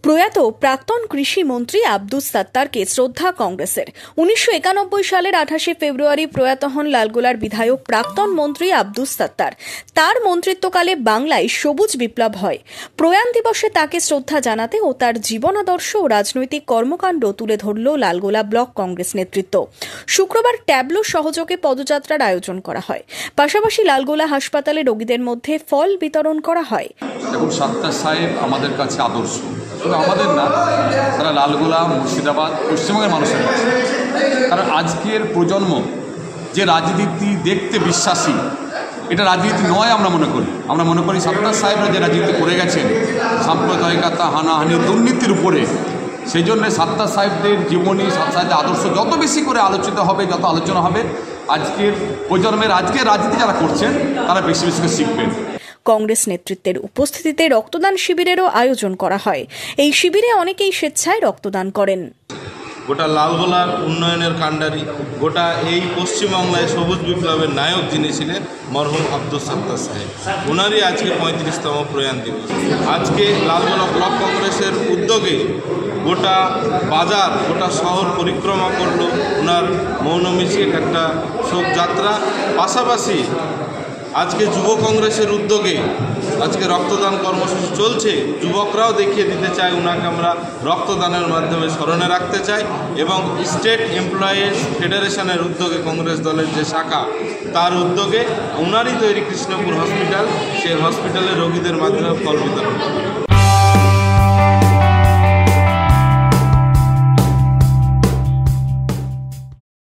প্রয়াত প্রাক্তন কৃষি মন্ত্রী আব্দুস সাত্তারকে শ্রদ্ধা কংগ্রেসের। 1991 সালের 28 ফেব্রুয়ারি প্রয়াত হন লালগোলার বিধায়ক প্রাক্তন মন্ত্রী আব্দুস সাত্তার। তার মন্ত্রিত্বকালে বাংলায় সবুজ বিপ্লব হয়। প্রয়াণ দিবসে তাকে শ্রদ্ধা জানাতে ও তার জীবনাদর্শ ও রাজনৈতিক কর্মকাণ্ড তুলে ধরল লালগোলা ব্লক কংগ্রেস নেতৃত্ব। শুক্রবার ট্যাবলো সহযোগে পদযাত্রার আয়োজন করা হয়। পাশাপাশি লালগোলা হাসপাতালে রোগীদের মধ্যে ফল বিতরণ করা হয়। দেখুন, সাত্তার সাহেব আমাদের কাছে আদর্শ, শুধু আমাদের না, তারা লালগোলা, মুর্শিদাবাদ, পশ্চিমবঙ্গের মানুষের কাছে। কারণ আজকের প্রজন্ম যে রাজনীতি দেখতে বিশ্বাসী, এটা রাজনীতি নয় আমরা মনে করি সাত্তার সাহেবরা যে রাজনীতি করে গেছেন সাম্প্রদায়িকতা, হানাহানি, দুর্নীতির উপরে, সেই জন্য সাত্তার সাহেবদের জীবনী, সাত্তার সাহেবদের আদর্শ যত বেশি করে আলোচিত হবে, যত আলোচনা হবে, আজকের প্রজন্মের আজকের রাজনীতি যারা করছেন তারা বেশি বেশি করে শিখবেন। কংগ্রেস নেতৃত্বের উপস্থিতিতে রক্তদান শিবিরেরও আয়োজন করা হয়। এই শিবিরে অনেকেই স্বেচ্ছায় রক্তদান করেন। গোটা লালগোলার উন্নয়নের কাণ্ডারি, গোটা এই পশ্চিমবাংলায় সবুজ বিপ্লবের নায়ক যিনি ছিলেন মরহুম আব্দুস সাত্তার সাহেব, ওনারই আজকে 35তম প্রয়াণ দিবস। আজকে লালগোলা ব্লক কংগ্রেসের উদ্যোগে গোটা বাজার, গোটা শহর পরিক্রমা করলো ওনার মৌন মিছিল, একটা শোকযাত্রা। পাশাপাশি আজকে যুব কংগ্রেসের উদ্যোগে আজকে রক্তদান কর্মসূচি চলছে। যুবকরাও দেখিয়ে দিতে চায় ওনাকে আমরা রক্তদানের মাধ্যমে স্মরণে রাখতে চাই। এবং স্টেট এমপ্লয়িজ ফেডারেশনের উদ্যোগে, কংগ্রেস দলের যে শাখা, তার উদ্যোগে ওনারই তৈরি কৃষ্ণপুর হসপিটাল, সেই হসপিটালে রোগীদের মাধ্যমে ফল বিতরণ করা।